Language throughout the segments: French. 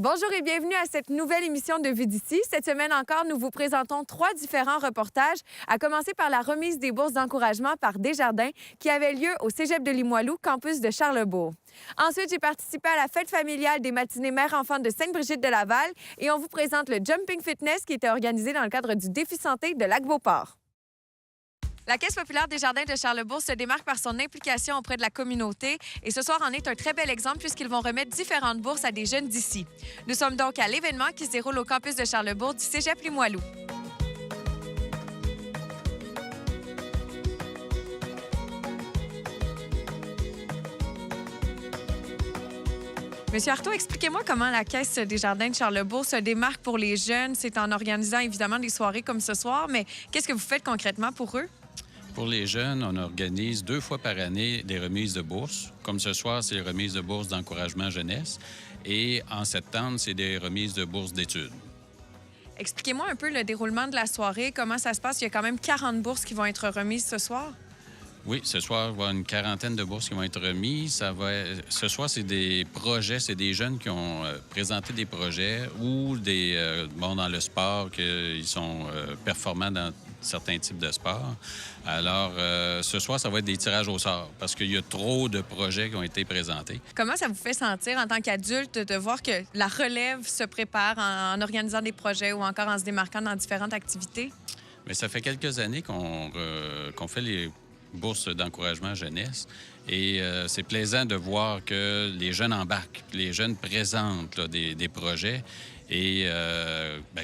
Bonjour et bienvenue à cette nouvelle émission de Vue d'ici. Cette semaine encore, nous vous présentons 3 différents reportages, à commencer par la remise des bourses d'encouragement par Desjardins qui avait lieu au Cégep de Limoilou, campus de Charlebourg. Ensuite, j'ai participé à la fête familiale des matinées mère-enfant de Sainte-Brigitte-de-Laval et on vous présente le Jumping Fitness qui était organisé dans le cadre du Défi Santé de Lac-Beauport. La Caisse populaire Desjardins de Charlebourg se démarque par son implication auprès de la communauté et ce soir en est un très bel exemple puisqu'ils vont remettre différentes bourses à des jeunes d'ici. Nous sommes donc à l'événement qui se déroule au campus de Charlebourg du Cégep Limoilou. Monsieur Artaud, expliquez-moi comment la Caisse Desjardins de Charlebourg se démarque pour les jeunes. C'est en organisant évidemment des soirées comme ce soir, mais qu'est-ce que vous faites concrètement pour eux? Pour les jeunes, on organise 2 fois par année des remises de bourses. Comme ce soir, c'est les remises de bourses d'encouragement jeunesse. Et en septembre, c'est des remises de bourses d'études. Expliquez-moi un peu le déroulement de la soirée, comment ça se passe. Il y a quand même 40 bourses qui vont être remises ce soir. Oui, ce soir, il va y avoir une quarantaine de bourses qui vont être remises. Ce soir, c'est des projets, c'est des jeunes qui ont présenté des projets ou dans le sport, qu'ils sont performants dans certains types de sports. Alors, ce soir, ça va être des tirages au sort parce qu'il y a trop de projets qui ont été présentés. Comment ça vous fait sentir en tant qu'adulte de voir que la relève se prépare en organisant des projets ou encore en se démarquant dans différentes activités? Bien, ça fait quelques années qu'on fait les bourses d'encouragement jeunesse. Et c'est plaisant de voir que les jeunes embarquent, les jeunes présentent là, des projets. Et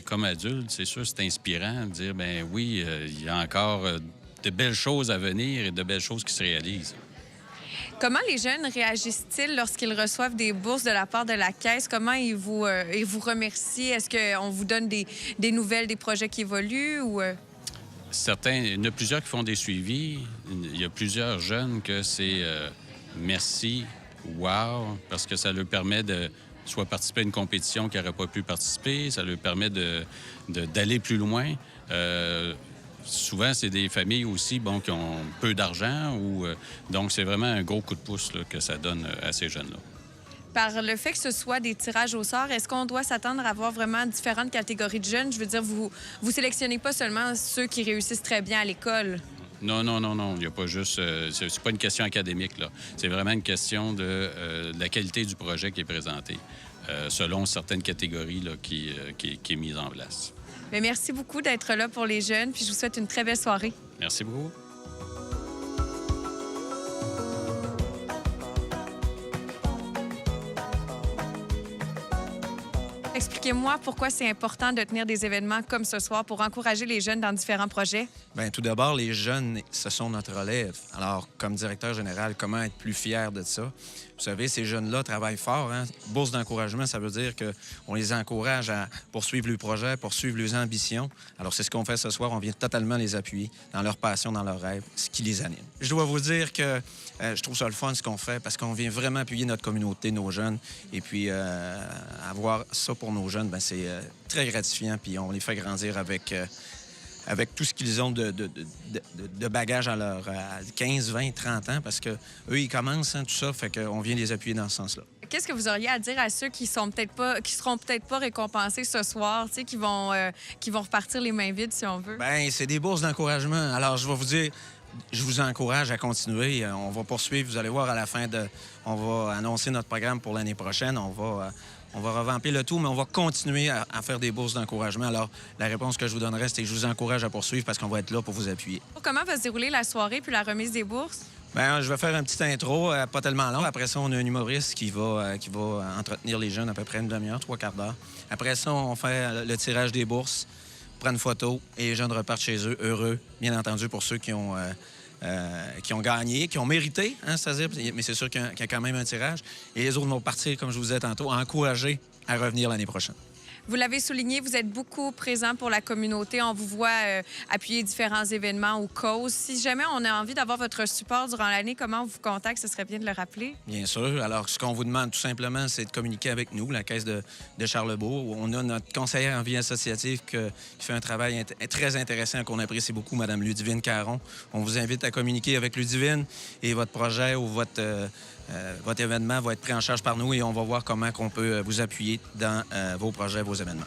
comme adulte, c'est sûr, c'est inspirant de dire, ben oui, il y a encore de belles choses à venir et de belles choses qui se réalisent. Comment les jeunes réagissent-ils lorsqu'ils reçoivent des bourses de la part de la Caisse? Comment ils vous remercient? Est-ce qu'on vous donne des nouvelles, des projets qui évoluent ou... Certains, il y en a plusieurs qui font des suivis. Il y a plusieurs jeunes que c'est merci, wow, parce que ça leur permet de soit participer à une compétition qui n'aurait pas pu participer, ça leur permet d'aller plus loin. Souvent, c'est des familles aussi qui ont peu d'argent. Donc, c'est vraiment un gros coup de pouce là, que ça donne à ces jeunes-là. Par le fait que ce soit des tirages au sort, est-ce qu'on doit s'attendre à avoir vraiment différentes catégories de jeunes? Je veux dire, vous sélectionnez pas seulement ceux qui réussissent très bien à l'école. Non. Il n'y a pas juste... c'est pas une question académique, là. C'est vraiment une question de la qualité du projet qui est présenté, selon certaines catégories là, qui est mise en place. Bien, merci beaucoup d'être là pour les jeunes, puis je vous souhaite une très belle soirée. Merci beaucoup. Expliquez-moi pourquoi c'est important de tenir des événements comme ce soir pour encourager les jeunes dans différents projets. Bien, tout d'abord, les jeunes, ce sont notre relève. Alors, comme directeur général, comment être plus fier de ça? Vous savez, ces jeunes-là travaillent fort. Hein? Bourse d'encouragement, ça veut dire qu'on les encourage à poursuivre leurs projets, poursuivre leurs ambitions. Alors, c'est ce qu'on fait ce soir. On vient totalement les appuyer dans leur passion, dans leurs rêves, ce qui les anime. Je dois vous dire que je trouve ça le fun, ce qu'on fait, parce qu'on vient vraiment appuyer notre communauté, nos jeunes. Et puis, avoir ça pour nos jeunes, bien, c'est très gratifiant. Puis, on les fait grandir avec tout ce qu'ils ont de bagages à 15, 20, 30 ans, parce qu'eux, ils commencent, tout ça, fait qu'on vient les appuyer dans ce sens-là. Qu'est-ce que vous auriez à dire à ceux qui seront peut-être pas récompensés ce soir, qui vont repartir les mains vides, si on veut? Bien, c'est des bourses d'encouragement. Alors, je vais vous dire, je vous encourage à continuer. On va poursuivre, vous allez voir à la fin on va annoncer notre programme pour l'année prochaine. On va revamper le tout, mais on va continuer à faire des bourses d'encouragement. Alors, la réponse que je vous donnerai, c'est que je vous encourage à poursuivre parce qu'on va être là pour vous appuyer. Comment va se dérouler la soirée puis la remise des bourses? Bien, je vais faire un petit intro, pas tellement long. Après ça, on a un humoriste qui va entretenir les jeunes à peu près une demi-heure, 3/4 d'heure. Après ça, on fait le tirage des bourses, on prend une photo et les jeunes repartent chez eux, heureux, bien entendu, pour ceux qui ont gagné, qui ont mérité, c'est-à-dire, mais c'est sûr qu'il y a quand même un tirage. Et les autres vont partir, comme je vous disais tantôt, encouragés à revenir l'année prochaine. Vous l'avez souligné, vous êtes beaucoup présent pour la communauté. On vous voit appuyer différents événements ou causes. Si jamais on a envie d'avoir votre support durant l'année, comment on vous contacte? Ce serait bien de le rappeler. Bien sûr. Alors, ce qu'on vous demande tout simplement, c'est de communiquer avec nous, la Caisse de Charlebourg. On a notre conseillère en vie associative qui fait un travail très intéressant qu'on apprécie beaucoup, Mme Ludivine Caron. On vous invite à communiquer avec Ludivine et votre projet ou votre votre événement va être pris en charge par nous et on va voir comment on peut vous appuyer dans vos projets, vos événements.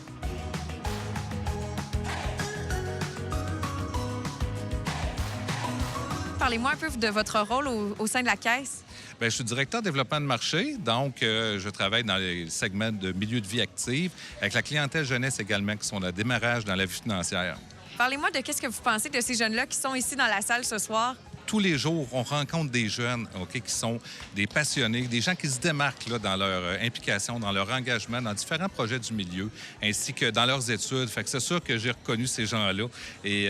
Parlez-moi un peu de votre rôle au sein de la Caisse. Bien, je suis directeur développement de marché, donc je travaille dans les segments de milieu de vie active, avec la clientèle jeunesse également, qui sont le démarrage dans la vie financière. Parlez-moi de qu'est-ce que vous pensez de ces jeunes-là qui sont ici dans la salle ce soir. Tous les jours, on rencontre des jeunes qui sont des passionnés, des gens qui se démarquent là, dans leur implication, dans leur engagement, dans différents projets du milieu, ainsi que dans leurs études. Fait que c'est sûr que j'ai reconnu ces gens-là et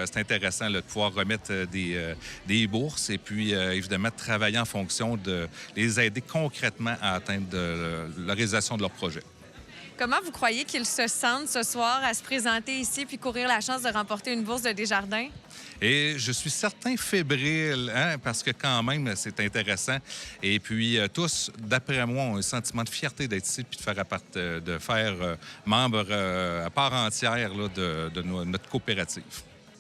c'est intéressant là, de pouvoir remettre des bourses et puis évidemment de travailler en fonction de les aider concrètement à atteindre la réalisation de leurs projets. Comment vous croyez qu'ils se sentent ce soir à se présenter ici puis courir la chance de remporter une bourse de Desjardins? Et je suis certain fébrile, parce que quand même, c'est intéressant. Et puis, tous, d'après moi, ont un sentiment de fierté d'être ici puis de faire membre à part entière là, de notre coopérative.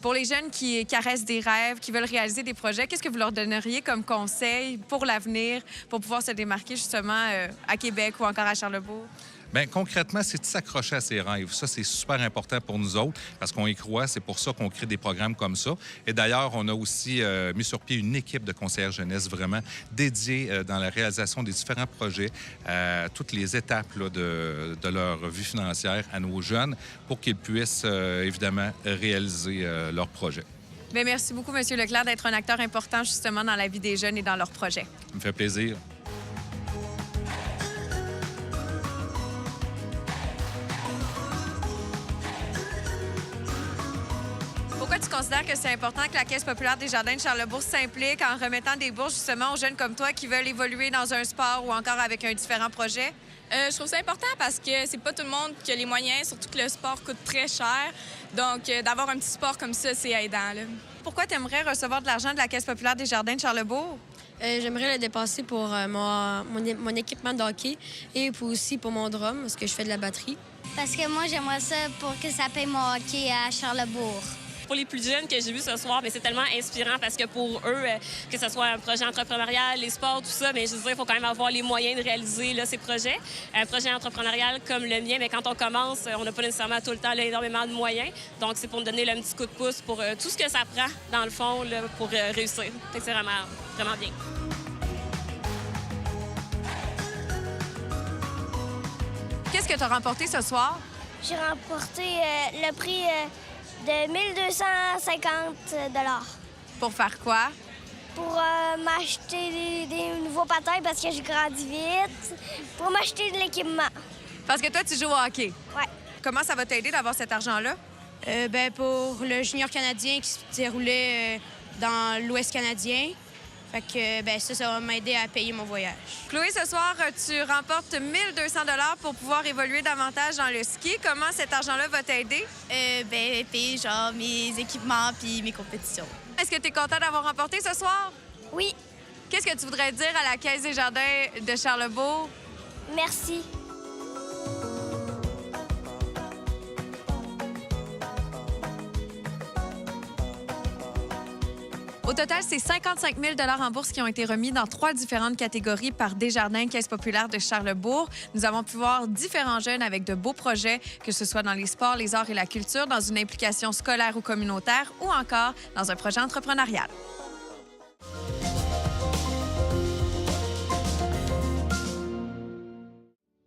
Pour les jeunes qui caressent des rêves, qui veulent réaliser des projets, qu'est-ce que vous leur donneriez comme conseil pour l'avenir, pour pouvoir se démarquer justement à Québec ou encore à Charlebourg? Bien, concrètement, c'est de s'accrocher à ses rêves. Ça, c'est super important pour nous autres parce qu'on y croit. C'est pour ça qu'on crée des programmes comme ça. Et d'ailleurs, on a aussi mis sur pied une équipe de conseillers jeunesse vraiment dédiée dans la réalisation des différents projets, toutes les étapes là, de leur vie financière à nos jeunes pour qu'ils puissent évidemment réaliser leurs projets. Bien, merci beaucoup, M. Leclerc, d'être un acteur important justement dans la vie des jeunes et dans leurs projets. Ça me fait plaisir. Pourquoi tu considères que c'est important que la Caisse populaire Desjardins de Charlebourg s'implique en remettant des bourses justement aux jeunes comme toi qui veulent évoluer dans un sport ou encore avec un différent projet? Je trouve ça important parce que c'est pas tout le monde qui a les moyens, surtout que le sport coûte très cher. Donc, d'avoir un petit sport comme ça, c'est aidant. Là. Pourquoi tu aimerais recevoir de l'argent de la Caisse populaire Desjardins de Charlebourg? J'aimerais le dépasser pour mon équipement de hockey et aussi pour mon drum, parce que je fais de la batterie. Parce que moi, j'aimerais ça pour que ça paye mon hockey à Charlebourg. Pour les plus jeunes que j'ai vus ce soir, c'est tellement inspirant parce que pour eux, que ce soit un projet entrepreneurial, les sports, tout ça, mais je veux dire, il faut quand même avoir les moyens de réaliser là, ces projets. Un projet entrepreneurial comme le mien, mais quand on commence, on n'a pas nécessairement tout le temps là, énormément de moyens. Donc, c'est pour nous donner là, un petit coup de pouce pour tout ce que ça prend, dans le fond, là, pour réussir. C'est vraiment, vraiment bien. Qu'est-ce que tu as remporté ce soir? J'ai remporté le prix de 1250 $. Pour faire quoi? Pour m'acheter des nouveaux patins parce que j'ai grandi vite. Pour m'acheter de l'équipement. Parce que toi, tu joues au hockey. Ouais. Comment ça va t'aider d'avoir cet argent-là? Pour le junior canadien qui se déroulait dans l'Ouest canadien. Fait que ça va m'aider à payer mon voyage. Chloé, ce soir, tu remportes 1200 $ pour pouvoir évoluer davantage dans le ski. Comment cet argent-là va t'aider? Payer genre mes équipements puis mes compétitions. Est-ce que tu es content d'avoir remporté ce soir? Oui, Qu'est-ce que tu voudrais dire à la Caisse Desjardins de Charlebourg? merci. Au total, c'est 55 000 $ en bourse qui ont été remis dans 3 différentes catégories par Desjardins, Caisse populaire de Charlebourg. Nous avons pu voir différents jeunes avec de beaux projets, que ce soit dans les sports, les arts et la culture, dans une implication scolaire ou communautaire ou encore dans un projet entrepreneurial.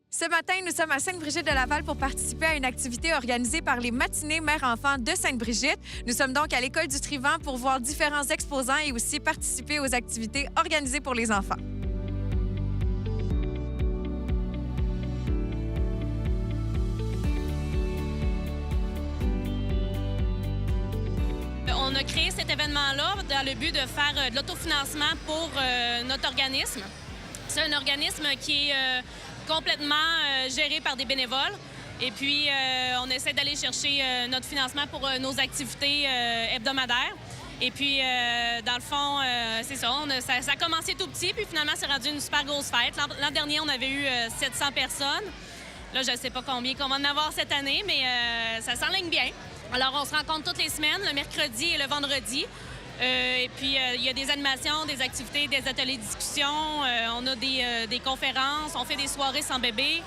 Ce matin, nous sommes à Sainte-Brigitte-de-Laval pour participer à une activité organisée par les matinées mère-enfant de Sainte-Brigitte. Nous sommes donc à l'École du Trivant pour voir différents exposants et aussi participer aux activités organisées pour les enfants. On a créé cet événement-là dans le but de faire de l'autofinancement pour notre organisme. C'est un organisme qui est complètement géré par des bénévoles. Et puis, on essaie d'aller chercher notre financement pour nos activités hebdomadaires. Et puis, dans le fond, c'est ça. Ça a commencé tout petit, puis finalement, c'est rendu une super grosse fête. L'an dernier, on avait eu 700 personnes. Là, je ne sais pas combien qu'on va en avoir cette année, mais ça s'enligne bien. Alors, on se rencontre toutes les semaines, le mercredi et le vendredi. Et puis, il y a des animations, des activités, des ateliers de discussion. On a des conférences, on fait des soirées sans bébé.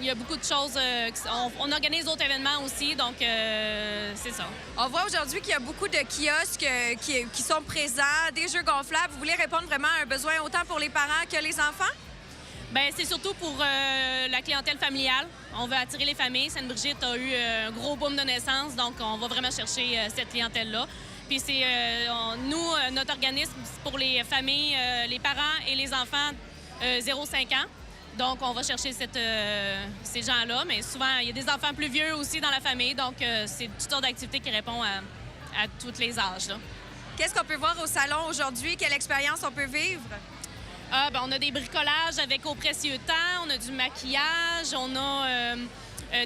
Il y a beaucoup de choses. On organise d'autres événements aussi, donc c'est ça. On voit aujourd'hui qu'il y a beaucoup de kiosques qui sont présents, des jeux gonflables. Vous voulez répondre vraiment à un besoin autant pour les parents que les enfants? Bien, c'est surtout pour la clientèle familiale. On veut attirer les familles. Sainte-Brigitte a eu un gros boom de naissance, donc on va vraiment chercher cette clientèle-là. Puis c'est notre organisme, c'est pour les familles, les parents et les enfants 0-5 ans. Donc, on va chercher ces gens-là, mais souvent, il y a des enfants plus vieux aussi dans la famille, donc c'est toute sorte d'activité qui répond à tous les âges. Qu'est-ce qu'on peut voir au salon aujourd'hui? Quelle expérience on peut vivre? On a des bricolages avec Au précieux temps, on a du maquillage, on a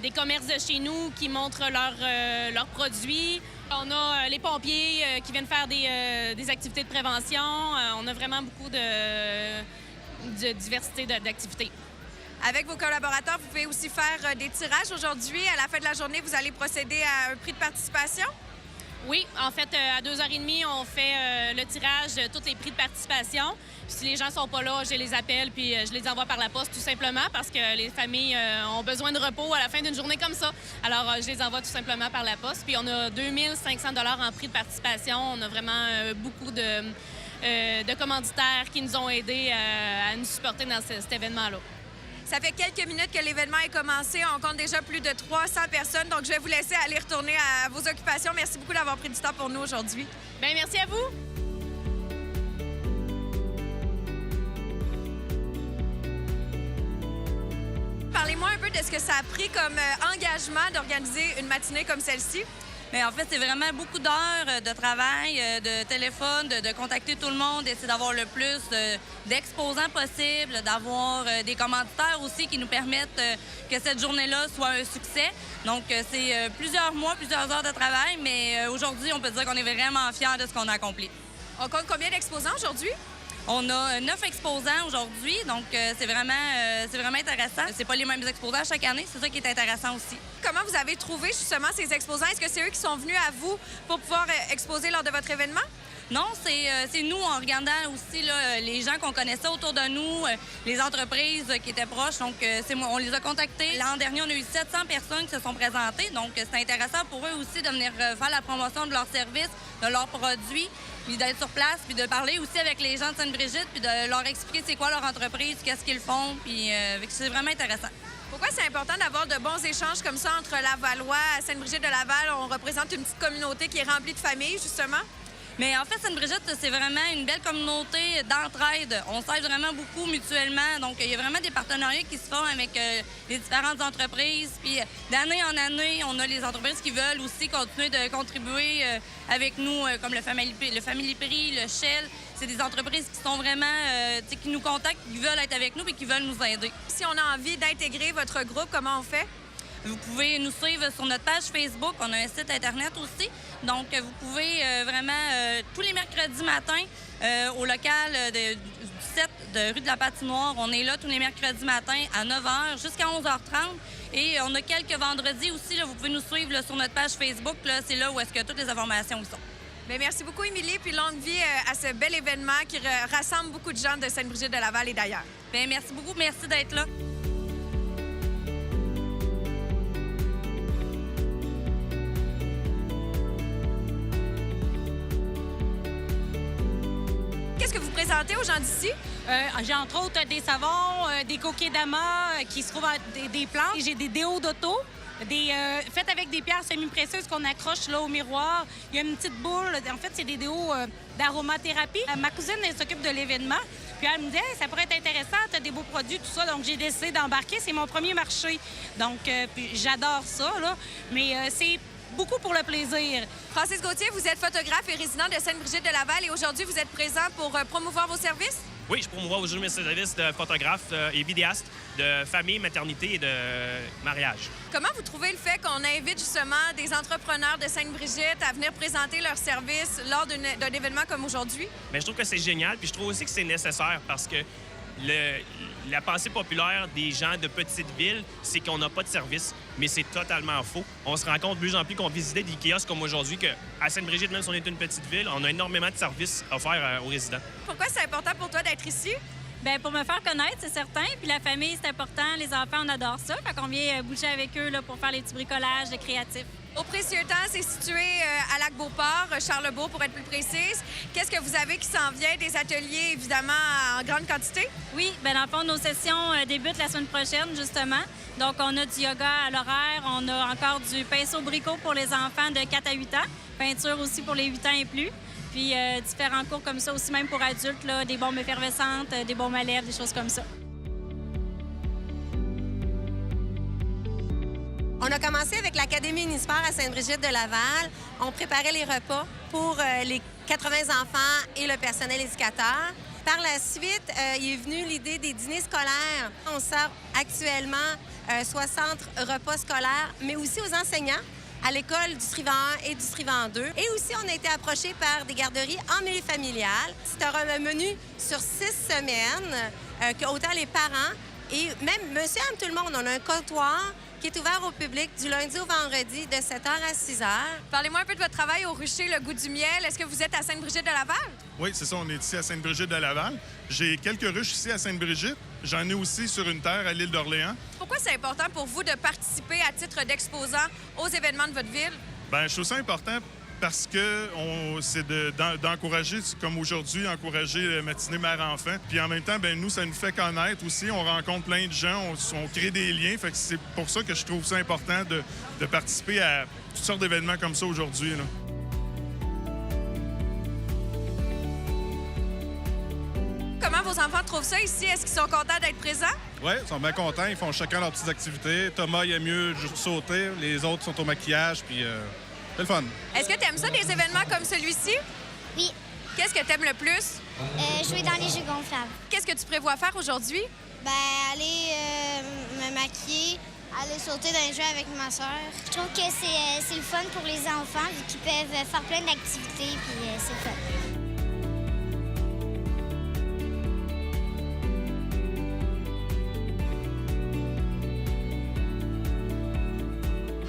des commerces de chez nous qui montrent leurs produits. On a les pompiers qui viennent faire des activités de prévention. On a vraiment beaucoup de diversité d'activités. Avec vos collaborateurs, vous pouvez aussi faire des tirages aujourd'hui. À la fin de la journée, vous allez procéder à un prix de participation? Oui, en fait, à 2h30, on fait le tirage de tous les prix de participation. Puis si les gens sont pas là, je les appelle puis je les envoie par la poste tout simplement parce que les familles ont besoin de repos à la fin d'une journée comme ça. Alors, je les envoie tout simplement par la poste. Puis on a 2500 $ en prix de participation. On a vraiment beaucoup de commanditaires qui nous ont aidés à nous supporter dans cet événement-là. Ça fait quelques minutes que l'événement est commencé. On compte déjà plus de 300 personnes. Donc, je vais vous laisser aller retourner à vos occupations. Merci beaucoup d'avoir pris du temps pour nous aujourd'hui. Bien, merci à vous. Parlez-moi un peu de ce que ça a pris comme engagement d'organiser une matinée comme celle-ci. Mais en fait, c'est vraiment beaucoup d'heures de travail, de téléphone, de contacter tout le monde, d'essayer d'avoir le plus d'exposants possible, d'avoir des commanditaires aussi qui nous permettent que cette journée-là soit un succès. Donc, c'est plusieurs mois, plusieurs heures de travail, mais aujourd'hui, on peut dire qu'on est vraiment fiers de ce qu'on a accompli. On compte combien d'exposants aujourd'hui? On a 9 exposants aujourd'hui, donc c'est vraiment intéressant. C'est pas les mêmes exposants chaque année, c'est ça qui est intéressant aussi. Comment vous avez trouvé justement ces exposants? Est-ce que c'est eux qui sont venus à vous pour pouvoir exposer lors de votre événement? Non, c'est nous, en regardant aussi là, les gens qu'on connaissait autour de nous, les entreprises qui étaient proches. Donc, on les a contactés. L'an dernier, on a eu 700 personnes qui se sont présentées. Donc, c'est intéressant pour eux aussi de venir faire la promotion de leurs services, de leurs produits, puis d'être sur place, puis de parler aussi avec les gens de Sainte-Brigitte, puis de leur expliquer c'est quoi leur entreprise, qu'est-ce qu'ils font. Puis, c'est vraiment intéressant. Pourquoi c'est important d'avoir de bons échanges comme ça entre Lavallois et Sainte-Brigitte-de-Laval? On représente une petite communauté qui est remplie de familles, justement. Mais en fait, Sainte-Brigitte, c'est vraiment une belle communauté d'entraide. On s'aide vraiment beaucoup mutuellement. Donc, il y a vraiment des partenariats qui se font avec les différentes entreprises. Puis, d'année en année, on a les entreprises qui veulent aussi continuer de contribuer avec nous, comme le Family Prix, le Shell. C'est des entreprises qui sont vraiment, qui nous contactent, qui veulent être avec nous et qui veulent nous aider. Si on a envie d'intégrer votre groupe, comment on fait? Vous pouvez nous suivre sur notre page Facebook. On a un site Internet aussi. Donc, vous pouvez vraiment, tous les mercredis matins, au local du 7 de rue de la Patinoire, on est là tous les mercredis matins à 9h jusqu'à 11h30. Et on a quelques vendredis aussi. Là, vous pouvez nous suivre là, sur notre page Facebook. Là, c'est là où est-ce que toutes les informations sont. Bien, merci beaucoup, Émilie. Puis longue vie à ce bel événement qui rassemble beaucoup de gens de Sainte-Brigitte-de-Laval et d'ailleurs. Bien, merci beaucoup. Merci d'être là. Qu'est-ce que vous présentez aux gens d'ici? J'ai entre autres des savons, des kokedama qui se trouvent à des plantes. J'ai des déos d'auto, faites avec des pierres semi-précieuses qu'on accroche là au miroir. Il y a une petite boule. En fait, c'est des déos d'aromathérapie. Ma cousine, elle s'occupe de l'événement. Puis elle me dit hey, ça pourrait être intéressant, tu as des beaux produits, tout ça. Donc, j'ai décidé d'embarquer. C'est mon premier marché. Donc, puis j'adore ça, là. Mais c'est beaucoup pour le plaisir. Francis Gauthier, vous êtes photographe et résident de Sainte-Brigitte-de-Laval et aujourd'hui, vous êtes présent pour promouvoir vos services? Oui, je promouvois aujourd'hui mes services de photographe et vidéaste de famille, maternité et de mariage. Comment vous trouvez le fait qu'on invite justement des entrepreneurs de Sainte-Brigitte à venir présenter leurs services lors d'un événement comme aujourd'hui? Bien, je trouve que c'est génial, puis je trouve aussi que c'est nécessaire parce que la pensée populaire des gens de petites villes, c'est qu'on n'a pas de service. Mais c'est totalement faux. On se rend compte de plus en plus qu'on visitait des kiosques comme aujourd'hui qu'à Sainte-Brigitte, même si on est une petite ville, on a énormément de services offerts aux résidents. Pourquoi c'est important pour toi d'être ici? Bien, pour me faire connaître, c'est certain. Puis la famille, c'est important. Les enfants, on adore ça. Fait qu'on vient bouger avec eux là, pour faire les petits bricolages de créatifs. Au Précieux Temps, c'est situé à Lac-Beauport, Charlebourg pour être plus précise. Qu'est-ce que vous avez qui s'en vient? Des ateliers, évidemment, en grande quantité? Oui, bien dans le fond, nos sessions débutent la semaine prochaine, justement. Donc, on a du yoga à l'horaire. On a encore du pinceau bricot pour les enfants de 4 à 8 ans. Peinture aussi pour les 8 ans et plus. Puis différents cours comme ça aussi, même pour adultes, là, des bombes effervescentes, des bombes à lèvres, des choses comme ça. On a commencé avec l'Académie Unisport à Sainte-Brigitte-de-Laval. On préparait les repas pour les 80 enfants et le personnel éducateur. Par la suite, il est venu l'idée des dîners scolaires. On sert actuellement 60 repas scolaires, mais aussi aux enseignants à l'école du Srivan 1 et du Srivan 2. Et aussi, on a été approché par des garderies en milieu familial. C'est un menu sur 6 semaines que autant les parents et même monsieur, madame, tout le monde, on a un comptoir qui est ouvert au public du lundi au vendredi de 7h à 6h. Parlez-moi un peu de votre travail au rucher Le Goût du miel. Est-ce que vous êtes à Sainte-Brigitte-de-Laval? Oui, c'est ça, on est ici à Sainte-Brigitte-de-Laval. J'ai quelques ruches ici à Sainte-Brigitte. J'en ai aussi sur une terre à l'île d'Orléans. Pourquoi c'est important pour vous de participer à titre d'exposant aux événements de votre ville? Bien, je trouve ça important parce que c'est d'encourager, comme aujourd'hui, encourager la matinée mère-enfant. Puis en même temps, bien, nous, ça nous fait connaître aussi. On rencontre plein de gens, on crée des liens. Fait que c'est pour ça que je trouve ça important de participer à toutes sortes d'événements comme ça aujourd'hui, là. Comment vos enfants trouvent ça ici? Est-ce qu'ils sont contents d'être présents? Oui, ils sont bien contents. Ils font chacun leurs petites activités. Thomas, il aime mieux juste sauter. Les autres sont au maquillage, puis c'est le fun. Est-ce que tu aimes ça, des événements comme celui-ci? Oui. Qu'est-ce que tu aimes le plus? Jouer dans les jeux gonflables. Qu'est-ce que tu prévois faire aujourd'hui? Ben, aller me maquiller, aller sauter dans les jeux avec ma soeur. Je trouve que c'est le fun pour les enfants, vu qu'ils peuvent faire plein d'activités, puis c'est le fun.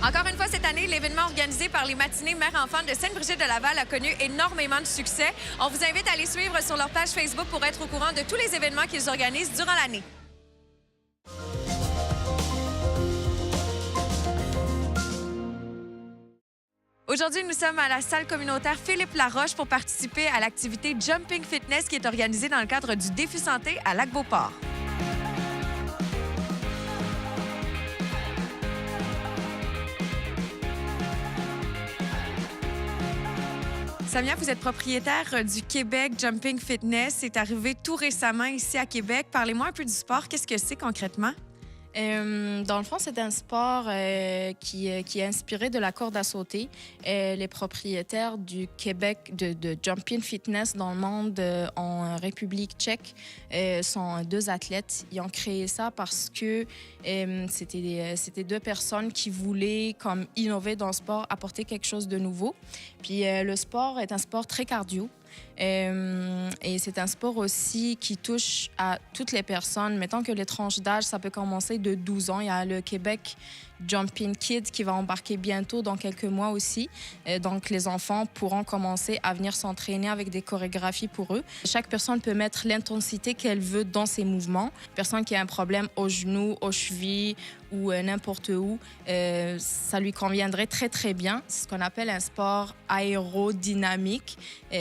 Encore une fois, cette année, l'événement organisé par les matinées Mère-Enfant de Sainte-Brigitte-de-Laval a connu énormément de succès. On vous invite à les suivre sur leur page Facebook pour être au courant de tous les événements qu'ils organisent durant l'année. Aujourd'hui, nous sommes à la salle communautaire Philippe Laroche pour participer à l'activité Jumping Fitness qui est organisée dans le cadre du Défi Santé à Lac-Beauport. Samia, vous êtes propriétaire du Québec Jumping Fitness. C'est arrivé tout récemment ici à Québec. Parlez-moi un peu du sport. Qu'est-ce que c'est concrètement? Dans le fond, c'est un sport qui est inspiré de la corde à sauter. Les propriétaires du Québec de Jumping Fitness dans le monde en République tchèque sont 2 athlètes. Ils ont créé ça parce que c'était 2 personnes qui voulaient comme innover dans le sport, apporter quelque chose de nouveau. Puis le sport est un sport très cardio. Et c'est un sport aussi qui touche à toutes les personnes. Mettons que les tranches d'âge, ça peut commencer de 12 ans. Il y a le Québec Jumping Kids qui va embarquer bientôt dans quelques mois aussi. Donc, les enfants pourront commencer à venir s'entraîner avec des chorégraphies pour eux. Chaque personne peut mettre l'intensité qu'elle veut dans ses mouvements. Personne qui a un problème aux genoux, aux chevilles ou n'importe où, ça lui conviendrait très, très bien. C'est ce qu'on appelle un sport aérodynamique.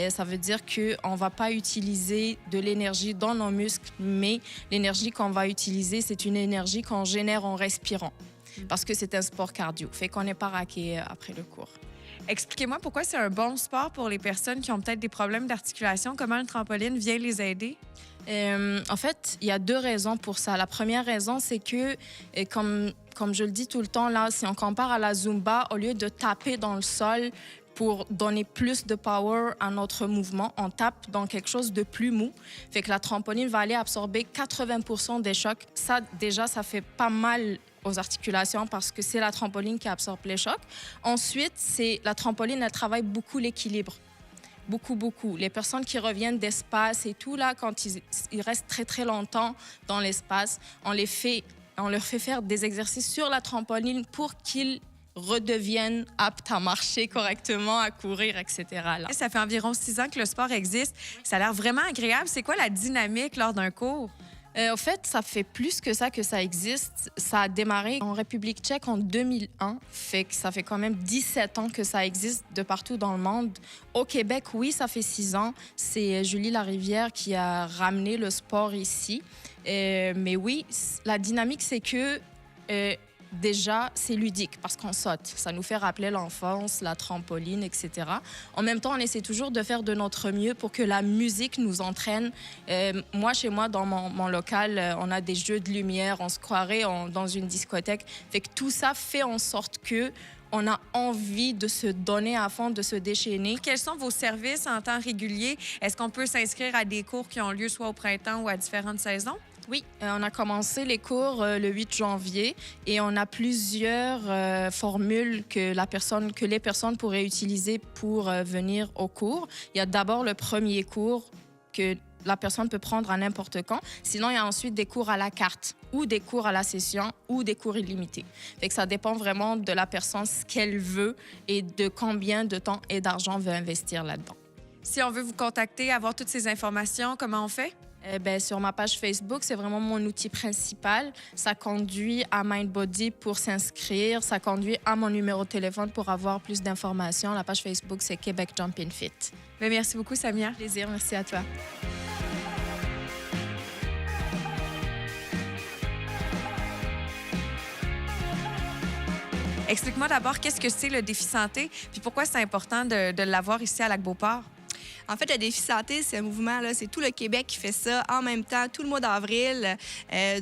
Ça veut dire qu'on ne va pas utiliser de l'énergie dans nos muscles, mais l'énergie qu'on va utiliser, c'est une énergie qu'on génère en respirant. Parce que c'est un sport cardio, fait qu'on n'est pas raqué après le cours. Expliquez-moi pourquoi c'est un bon sport pour les personnes qui ont peut-être des problèmes d'articulation. Comment le trampoline vient les aider? En fait, il y a 2 raisons pour ça. La première raison, c'est que, comme je le dis tout le temps, là, si on compare à la Zumba, au lieu de taper dans le sol pour donner plus de power à notre mouvement, on tape dans quelque chose de plus mou. Fait que la trampoline va aller absorber 80% des chocs. Ça, déjà, ça fait pas mal aux articulations parce que c'est la trampoline qui absorbe les chocs. Ensuite, la trampoline, elle travaille beaucoup l'équilibre. Beaucoup, beaucoup. Les personnes qui reviennent d'espace et tout, là, quand ils restent très, très longtemps dans l'espace, on leur fait faire des exercices sur la trampoline pour qu'ils redeviennent aptes à marcher correctement, à courir, etc. Là. Ça fait environ 6 ans que le sport existe. Ça a l'air vraiment agréable. C'est quoi la dynamique lors d'un cours? En fait, ça fait plus que ça existe. Ça a démarré en République tchèque en 2001. Fait que ça fait quand même 17 ans que ça existe de partout dans le monde. Au Québec, oui, ça fait 6 ans. C'est Julie Larivière qui a ramené le sport ici. Mais oui, la dynamique, c'est que déjà, c'est ludique parce qu'on saute. Ça nous fait rappeler l'enfance, la trampoline, etc. En même temps, on essaie toujours de faire de notre mieux pour que la musique nous entraîne. Moi, chez moi, dans mon local, on a des jeux de lumière. On se croirait dans une discothèque. Fait que tout ça fait en sorte que on a envie de se donner à fond, de se déchaîner. Quels sont vos services en temps régulier? Est-ce qu'on peut s'inscrire à des cours qui ont lieu soit au printemps ou à différentes saisons? Oui, on a commencé les cours le 8 janvier et on a plusieurs formules que les personnes pourraient utiliser pour venir au cours. Il y a d'abord le premier cours que la personne peut prendre à n'importe quand. Sinon, il y a ensuite des cours à la carte ou des cours à la session ou des cours illimités. Fait que ça dépend vraiment de la personne, ce qu'elle veut et de combien de temps et d'argent veut investir là-dedans. Si on veut vous contacter, avoir toutes ces informations, comment on fait? Sur ma page Facebook, c'est vraiment mon outil principal. Ça conduit à MindBody pour s'inscrire. Ça conduit à mon numéro de téléphone pour avoir plus d'informations. La page Facebook, c'est Québec Jumping Fit. Bien, merci beaucoup, Samia. Plaisir, merci à toi. Explique-moi d'abord qu'est-ce que c'est le défi santé, puis pourquoi c'est important de l'avoir ici à Lac-Beauport. En fait, le défi santé, c'est un mouvement, là, c'est tout le Québec qui fait ça en même temps, tout le mois d'avril.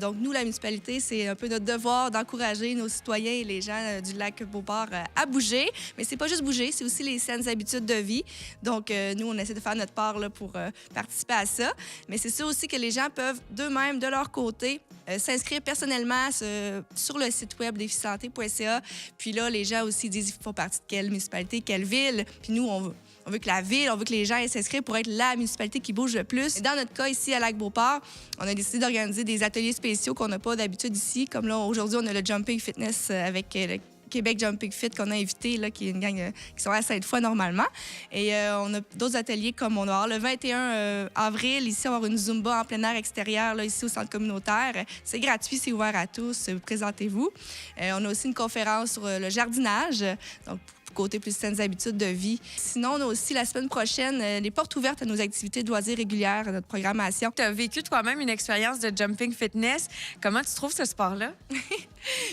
Donc, nous, la municipalité, c'est un peu notre devoir d'encourager nos citoyens et les gens du Lac-Beauport à bouger. Mais c'est pas juste bouger, c'est aussi les saines habitudes de vie. Donc, nous, on essaie de faire notre part là, pour participer à ça. Mais c'est sûr aussi que les gens peuvent d'eux-mêmes, de leur côté, s'inscrire personnellement sur le site web défisanté.ca. Puis là, les gens aussi disent qu'ils font partie de quelle municipalité, quelle ville. Puis nous, on veut que la ville, on veut que les gens s'inscrivent pour être la municipalité qui bouge le plus. Et dans notre cas, ici, à Lac-Beauport, on a décidé d'organiser des ateliers spéciaux qu'on n'a pas d'habitude ici. Comme là, aujourd'hui, on a le Jumping Fitness avec le Québec Jumping Fit qu'on a invité, là, qui est une gang qui sont à Sainte-Foy normalement. Et on a d'autres ateliers comme on va avoir le 21 avril, ici, on va avoir une Zumba en plein air extérieur, là, ici au centre communautaire. C'est gratuit, c'est ouvert à tous. Présentez-vous. On a aussi une conférence sur le jardinage, donc côté plus saines habitudes de vie. Sinon, on a aussi la semaine prochaine les portes ouvertes à nos activités de loisirs régulières, à notre programmation. Tu as vécu toi-même une expérience de jumping fitness. Comment tu trouves ce sport-là?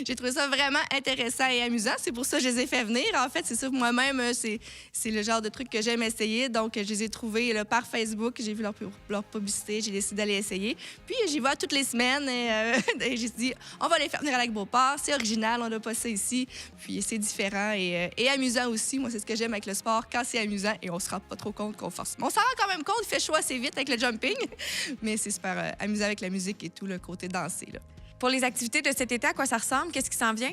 J'ai trouvé ça vraiment intéressant et amusant. C'est pour ça que je les ai fait venir. En fait, c'est ça, moi-même, c'est le genre de truc que j'aime essayer. Donc, je les ai trouvés là, par Facebook. J'ai vu leur publicité. J'ai décidé d'aller essayer. Puis, j'y vais toutes les semaines. Et j'ai dit, on va les faire venir à Lac-Beauport. C'est original, on n'a pas ça ici. Puis, c'est différent et amusant aussi. Moi, c'est ce que j'aime avec le sport, quand c'est amusant et on se rend pas trop compte qu'on force. On s'en rend quand même compte, il fait chaud assez vite avec le jumping, mais c'est super amusant avec la musique et tout le côté dansé, là. Pour les activités de cet été, à quoi ça ressemble? Qu'est-ce qui s'en vient?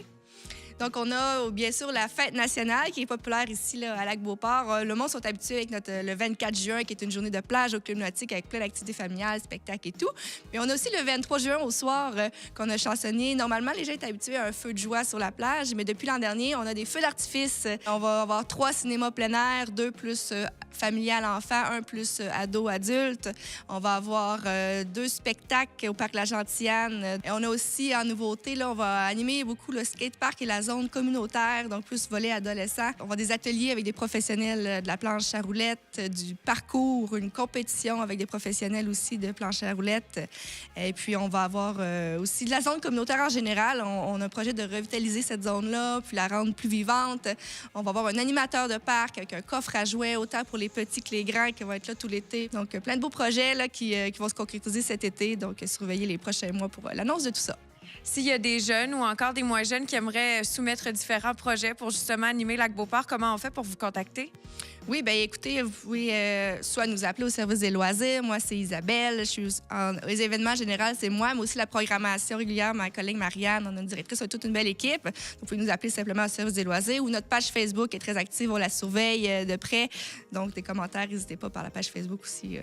Donc, on a bien sûr la fête nationale qui est populaire ici là, à Lac-Beauport. Le monde sont habitués avec le 24 juin, qui est une journée de plage au Club nautique avec plein d'activités familiales, spectacles et tout. Mais on a aussi le 23 juin au soir qu'on a chansonné. Normalement, les gens étaient habitués à un feu de joie sur la plage, mais depuis l'an dernier, on a des feux d'artifice. On va avoir 3 cinémas plein air, 2 plus familial enfant, 1 plus ado adulte. On va avoir 2 spectacles au Parc La Gentiane. Et on a aussi, en nouveauté, là, on va animer beaucoup le skatepark et la zone communautaire, donc plus volet adolescent. On va avoir des ateliers avec des professionnels de la planche à roulettes, du parcours, une compétition avec des professionnels aussi de planche à roulettes. Et puis, on va avoir aussi de la zone communautaire en général. On a un projet de revitaliser cette zone-là, puis la rendre plus vivante. On va avoir un animateur de parc avec un coffre à jouets, autant pour les petits que les grands, qui vont être là tout l'été. Donc, plein de beaux projets là, qui vont se concrétiser cet été. Donc, surveillez les prochains mois pour l'annonce de tout ça. S'il y a des jeunes ou encore des moins jeunes qui aimeraient soumettre différents projets pour justement animer Lac-Beauport, comment on fait pour vous contacter? Oui, bien écoutez, vous pouvez soit nous appeler au service des loisirs. Moi, c'est Isabelle. Je suis aux événements généraux, c'est moi, mais aussi la programmation régulière, ma collègue Marianne. On a une directrice, on a toute une belle équipe. Vous pouvez nous appeler simplement au service des loisirs ou notre page Facebook est très active. On la surveille de près. Donc, des commentaires, n'hésitez pas par la page Facebook aussi.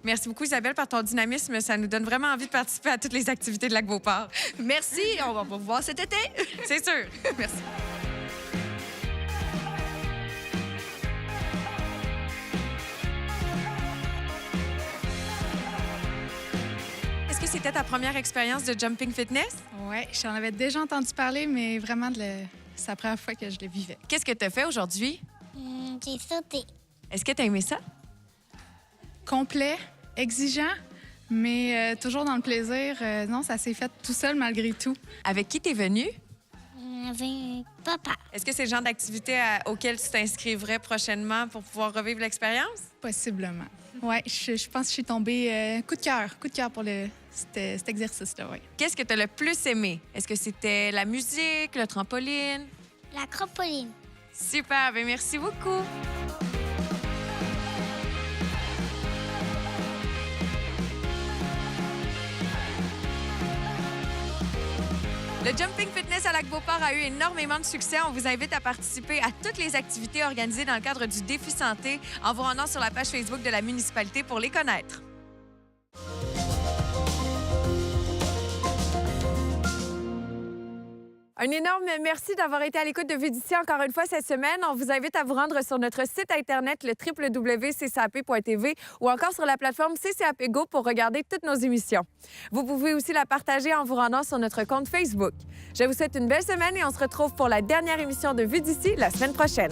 Merci beaucoup, Isabelle, par ton dynamisme. Ça nous donne vraiment envie de participer à toutes les activités de Lac-Beauport. Merci. On va vous voir cet été. C'est sûr. Merci. Est-ce que c'était ta première expérience de Jumping Fitness? Oui, j'en avais déjà entendu parler, mais vraiment, c'est la première fois que je le vivais. Qu'est-ce que tu as fait aujourd'hui? J'ai sauté. Est-ce que tu as aimé ça? Complet, exigeant, mais toujours dans le plaisir. Non, ça s'est fait tout seul malgré tout. Avec qui t'es venu? Avec papa. Est-ce que c'est le genre d'activité auquel tu t'inscrivrais prochainement pour pouvoir revivre l'expérience? Possiblement. Oui, je pense que je suis tombée coup de cœur pour cet exercice-là, oui. Qu'est-ce que tu as le plus aimé? Est-ce que c'était la musique, le trampoline? La trampoline. Super, bien merci beaucoup. Le Jumping Fitness à Lac-Beauport a eu énormément de succès. On vous invite à participer à toutes les activités organisées dans le cadre du Défi Santé en vous rendant sur la page Facebook de la municipalité pour les connaître. Un énorme merci d'avoir été à l'écoute de Vue d'ici encore une fois cette semaine. On vous invite à vous rendre sur notre site Internet, le www.ccap.tv ou encore sur la plateforme CCAP Go pour regarder toutes nos émissions. Vous pouvez aussi la partager en vous rendant sur notre compte Facebook. Je vous souhaite une belle semaine et on se retrouve pour la dernière émission de Vue d'ici la semaine prochaine.